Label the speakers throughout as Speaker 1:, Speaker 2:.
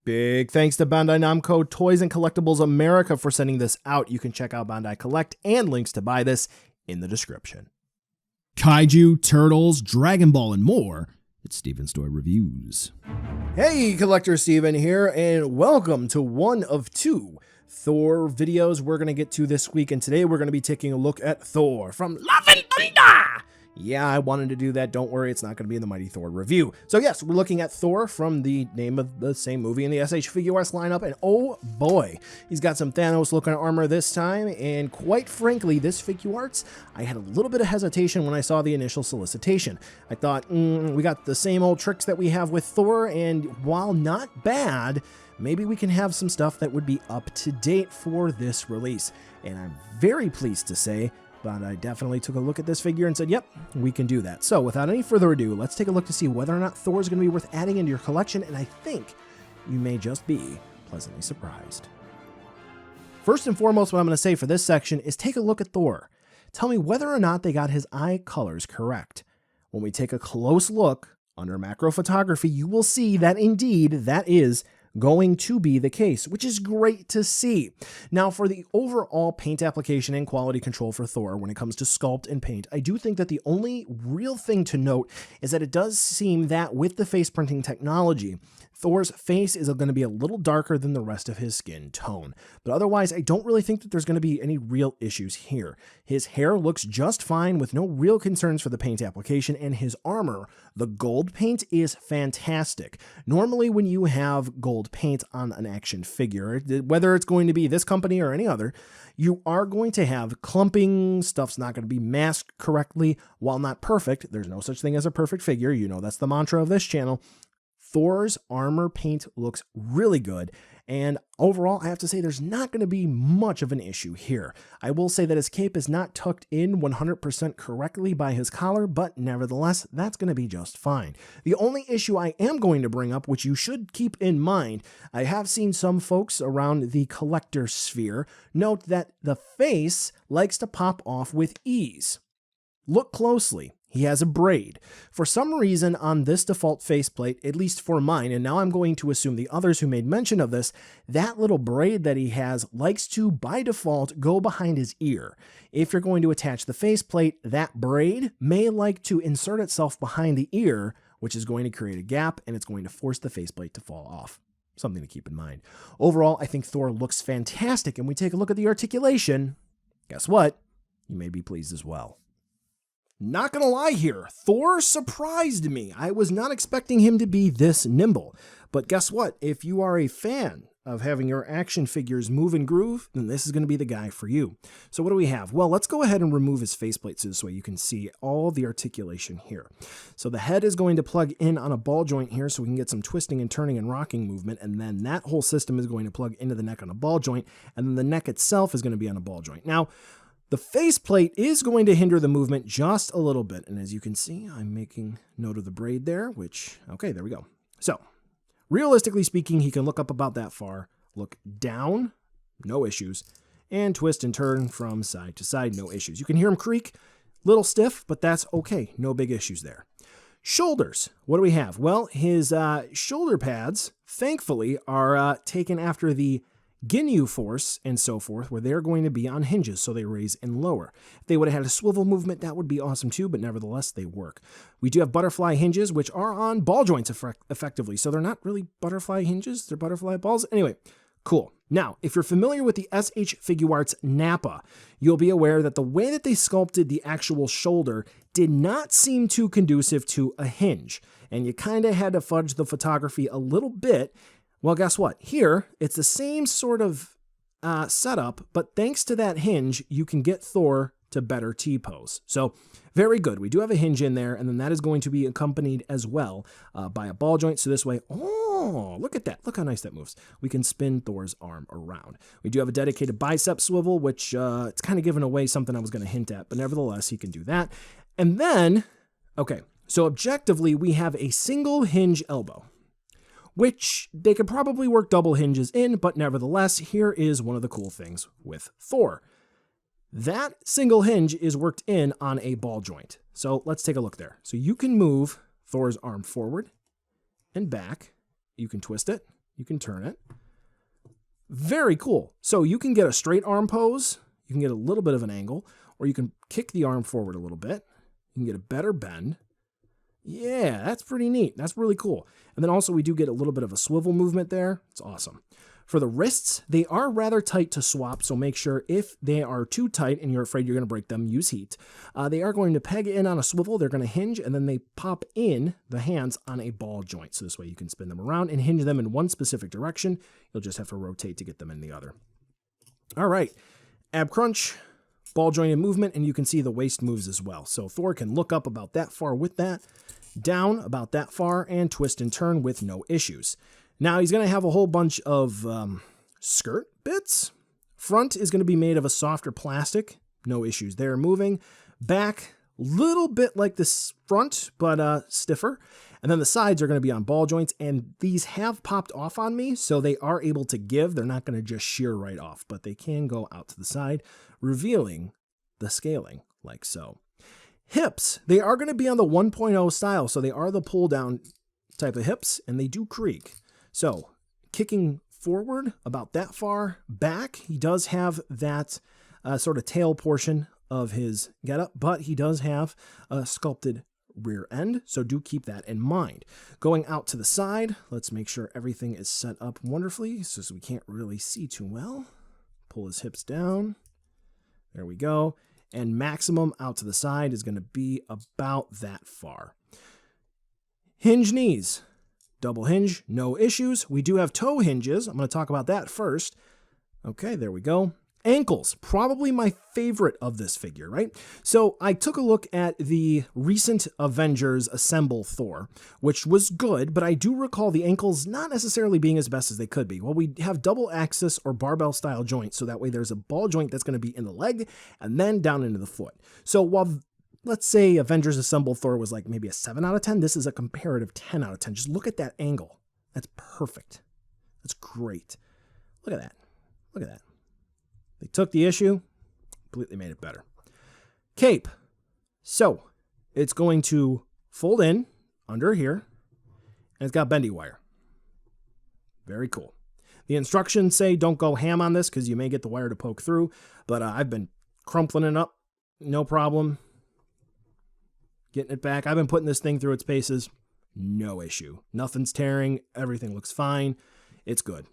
Speaker 1: Big thanks to Bandai Namco Toys and Collectibles America for sending this out. You can check out Bandai Collect and links to buy this in the description.
Speaker 2: Kaiju, Turtles, Dragon Ball, and more. It's Steven's Toy Reviews.
Speaker 1: Hey, Collector Steven here, and welcome to one of two Thor videos we're going to get to this week. And today we're going to be taking a look at Thor from Love and Thunder. Yeah, I wanted to do that. Don't worry, it's not going to be in the Mighty Thor review. So yes, we're looking at Thor from the name of the same movie in the SH Figuarts lineup. And oh boy, he's got some Thanos looking armor this time. And quite frankly, this Figuarts, I had a little bit of hesitation when I saw the initial solicitation. I thought, we got the same old tricks that we have with Thor. And while not bad, maybe we can have some stuff that would be up to date for this release. And I'm very pleased to say but I definitely took a look at this figure and said, yep, we can do that. So without any further ado, let's take a look to see whether or not Thor is going to be worth adding into your collection, and I think you may just be pleasantly surprised. First and foremost, what I'm going to say for this section is take a look at Thor. Tell me whether or not they got his eye colors correct. When we take a close look under macro photography, you will see that indeed that is going to be the case, which is great to see. Now, for the overall paint application and quality control for Thor when it comes to sculpt and paint, I do think that the only real thing to note is that it does seem that with the face printing technology, Thor's face is going to be a little darker than the rest of his skin tone. But otherwise, I don't really think that there's going to be any real issues here. His hair looks just fine with no real concerns for the paint application, and his armor, the gold paint, is fantastic. Normally, when you have gold paint on an action figure, whether it's going to be this company or any other, you are going to have clumping, stuff's not going to be masked correctly. While not perfect, there's no such thing as a perfect figure. You know that's the mantra of this channel. Thor's armor paint looks really good, and overall, I have to say there's not going to be much of an issue here. I will say that his cape is not tucked in 100% correctly by his collar, but nevertheless, that's going to be just fine. The only issue I am going to bring up, which you should keep in mind, I have seen some folks around the collector sphere note that the face likes to pop off with ease. Look closely. He has a braid. For some reason on this default faceplate, at least for mine, and now I'm going to assume the others who made mention of this, that little braid that he has likes to, by default, go behind his ear. If you're going to attach the faceplate, that braid may like to insert itself behind the ear, which is going to create a gap, and it's going to force the faceplate to fall off. Something to keep in mind. Overall, I think Thor looks fantastic, and we take a look at the articulation. Guess what? You may be pleased as well. Not gonna lie here, Thor surprised me. I was not expecting him to be this nimble. But guess what? If you are a fan of having your action figures move and groove, then this is going to be the guy for you. So what do we have? Well, let's go ahead and remove his faceplate so this way you can see all the articulation here. So the head is going to plug in on a ball joint here so we can get some twisting and turning and rocking movement, and then that whole system is going to plug into the neck on a ball joint, and then the neck itself is going to be on a ball joint. Now, the faceplate is going to hinder the movement just a little bit, and as you can see, I'm making note of the braid there, which, okay, there we go. So, realistically speaking, he can look up about that far, look down, no issues, and twist and turn from side to side, no issues. You can hear him creak, little stiff, but that's okay, no big issues there. Shoulders, what do we have? Well, his shoulder pads, thankfully, are taken after the Ginyu force and so forth, where they're going to be on hinges, so they raise and lower. If they would have had a swivel movement, that would be awesome too, but nevertheless, they work. We do have butterfly hinges, which are on ball joints effectively, so they're not really butterfly hinges, they're butterfly balls. Anyway, cool. Now, if you're familiar with the SH Figuarts Nappa, you'll be aware that the way that they sculpted the actual shoulder did not seem too conducive to a hinge, and you kind of had to fudge the photography a little bit. Well, guess what? Here, it's the same sort of setup, but thanks to that hinge, you can get Thor to better T-pose. So, very good. We do have a hinge in there, and then that is going to be accompanied as well by a ball joint. So this way, oh, look at that. Look how nice that moves. We can spin Thor's arm around. We do have a dedicated bicep swivel, which it's kind of giving away something I was going to hint at, but nevertheless, he can do that. And then, okay, so objectively, we have a single hinge elbow, which they could probably work double hinges in, but nevertheless, here is one of the cool things with Thor. That single hinge is worked in on a ball joint. So let's take a look there. So you can move Thor's arm forward and back. You can twist it, You can turn it. Very cool. So you can get a straight arm pose. You can get a little bit of an angle, or you can kick the arm forward a little bit. You can get a better bend. Yeah, that's pretty neat. That's really cool. And then also we do get a little bit of a swivel movement there. It's awesome. For the wrists, they are rather tight to swap, so make sure if they are too tight and you're afraid you're going to break them, use heat. They are going to peg in on a swivel, they're going to hinge, and then they pop in the hands on a ball joint. So this way you can spin them around and hinge them in one specific direction. You'll just have to rotate to get them in the other. All right, ab crunch, ball jointed movement, and you can see the waist moves as well. So Thor can look up about that far with that, down about that far, and twist and turn with no issues. Now he's going to have a whole bunch of skirt bits. Front is going to be made of a softer plastic. No issues there. Moving back, little bit like this front, but stiffer. And then the sides are going to be on ball joints, and these have popped off on me, so they are able to give. They're not going to just shear right off, but they can go out to the side, revealing the scaling like so. Hips, they are going to be on the 1.0 style, so they are the pull down type of hips, and they do creak. So kicking forward about that far back, he does have that sort of tail portion of his getup, but he does have a sculpted rear end, so do keep that in mind. Going out to the side, let's make sure everything is set up wonderfully so we can't really see too well. Pull his hips down. There we go. And maximum out to the side is going to be about that far. Hinge knees. Double hinge, no issues. We do have toe hinges. I'm going to talk about that first. Okay, there we go. Ankles, probably my favorite of this figure, right? So I took a look at the recent Avengers Assemble Thor, which was good, but I do recall the ankles not necessarily being as best as they could be. Well, we have double axis or barbell style joints, so that way there's a ball joint that's going to be in the leg and then down into the foot. So while let's say Avengers Assemble Thor was like maybe a 7 out of 10. This is a comparative 10 out of 10. Just look at that angle. That's perfect. That's great. Look at that. Look at that. They took the issue, completely made it better. Cape. So it's going to fold in under here, and it's got bendy wire. Very cool. The instructions say don't go ham on this because you may get the wire to poke through, but I've been crumpling it up. No problem. Getting it back. I've been putting this thing through its paces. No issue. Nothing's tearing. Everything looks fine. It's good.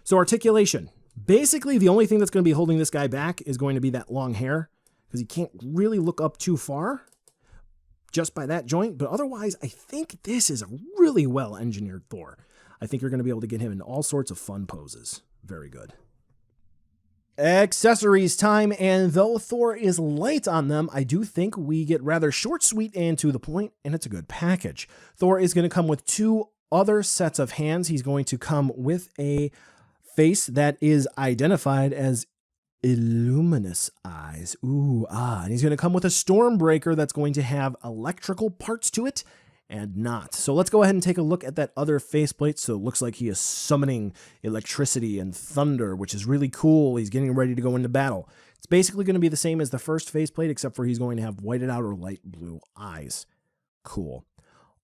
Speaker 1: So articulation. Basically, the only thing that's going to be holding this guy back is going to be that long hair because he can't really look up too far just by that joint. But otherwise, I think this is a really well-engineered Thor. I think you're going to be able to get him in all sorts of fun poses. Very good. Accessories time, and though Thor is light on them, I do think we get rather short, sweet, and to the point, and it's a good package. Thor is going to come with 2 other sets of hands. He's going to come with a face that is identified as Illuminous eyes. Ooh, ah. And he's going to come with a Stormbreaker that's going to have electrical parts to it and not. So let's go ahead and take a look at that other faceplate. So it looks like he is summoning electricity and thunder, which is really cool. He's getting ready to go into battle. It's basically going to be the same as the first faceplate, except for he's going to have whited out or light blue eyes. Cool.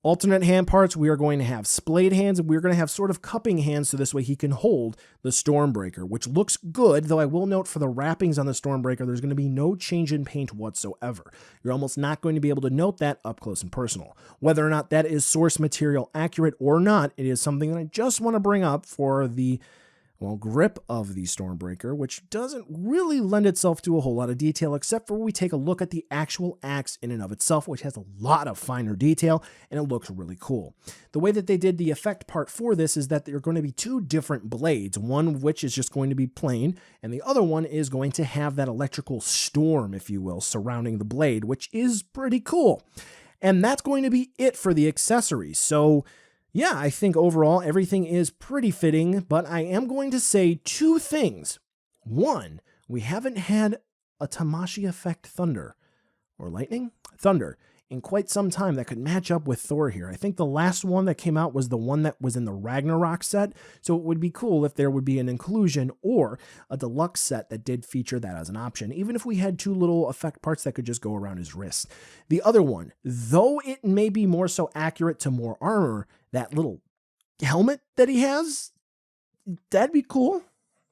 Speaker 1: Alternate hand parts, we are going to have splayed hands, and we're going to have sort of cupping hands so this way he can hold the Stormbreaker, which looks good, though I will note for the wrappings on the Stormbreaker, there's going to be no change in paint whatsoever. You're almost not going to be able to note that up close and personal. Whether or not that is source material accurate or not, it is something that I just want to bring up for the grip of the Stormbreaker, which doesn't really lend itself to a whole lot of detail, except for when we take a look at the actual axe in and of itself, which has a lot of finer detail, and it looks really cool. The way that they did the effect part for this is that there are going to be 2 different blades, one of which is just going to be plain, and the other one is going to have that electrical storm, if you will, surrounding the blade, which is pretty cool. And that's going to be it for the accessories. So yeah, I think overall everything is pretty fitting, but I am going to say 2 things. 1, we haven't had a Tamashi effect thunder or lightning thunder in quite some time that could match up with Thor here. I think the last one that came out was the one that was in the Ragnarok set, so it would be cool if there would be an inclusion or a deluxe set that did feature that as an option, even if we had 2 little effect parts that could just go around his wrist. The other one, though it may be more so accurate to more armor, that little helmet that he has, that'd be cool.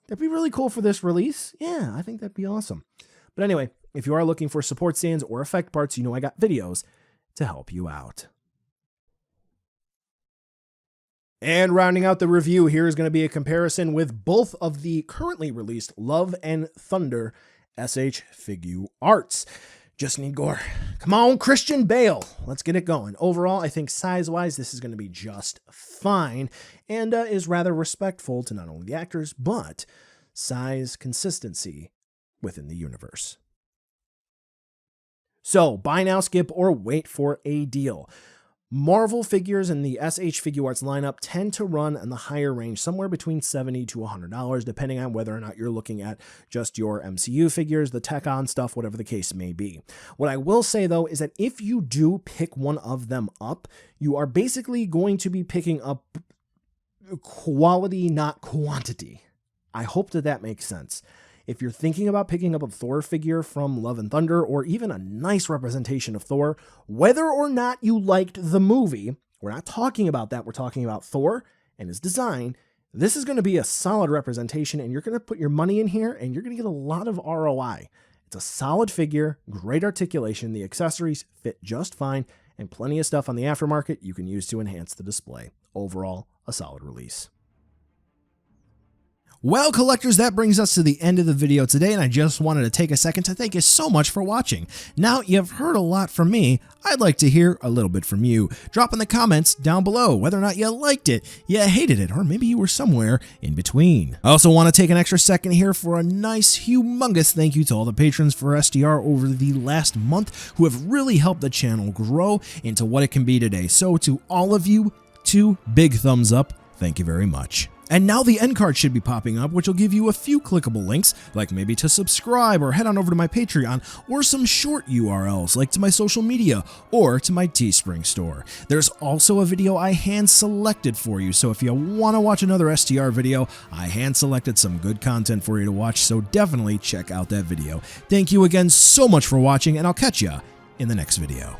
Speaker 1: That'd be really cool for this release. Yeah, I think that'd be awesome. But anyway, if you are looking for support stands or effect parts, you know I got videos to help you out. And rounding out the review, here is going to be a comparison with both of the currently released Love and Thunder SH Figuarts. Just need gore. Come on, Christian Bale. Let's get it going. Overall, I think size-wise, this is going to be just fine and is rather respectful to not only the actors, but size consistency within the universe. So, buy now, skip, or wait for a deal. Marvel figures in the SH Figuarts lineup tend to run in the higher range, somewhere between $70 to $100, depending on whether or not you're looking at just your MCU figures, the tech-on stuff, whatever the case may be. What I will say, though, is that if you do pick one of them up, you are basically going to be picking up quality, not quantity. I hope that that makes sense. If you're thinking about picking up a Thor figure from Love and Thunder, or even a nice representation of Thor, whether or not you liked the movie, we're not talking about that, we're talking about Thor and his design, this is going to be a solid representation, and you're going to put your money in here, and you're going to get a lot of ROI. It's a solid figure, great articulation, the accessories fit just fine, and plenty of stuff on the aftermarket you can use to enhance the display. Overall, a solid release.
Speaker 2: Well, collectors, that brings us to the end of the video today, and I just wanted to take a second to thank you so much for watching. Now, you've heard a lot from me. I'd like to hear a little bit from you. Drop in the comments down below whether or not you liked it, you hated it, or maybe you were somewhere in between. I also want to take an extra second here for a nice, humongous thank you to all the patrons for SDR over the last month who have really helped the channel grow into what it can be today. So to all of you, 2 big thumbs up. Thank you very much. And now the end card should be popping up, which will give you a few clickable links, like maybe to subscribe or head on over to my Patreon, or some short URLs like to my social media or to my Teespring store. There's also a video I hand selected for you, so if you want to watch another STR video, I hand selected some good content for you to watch, so definitely check out that video. Thank you again so much for watching, and I'll catch ya in the next video.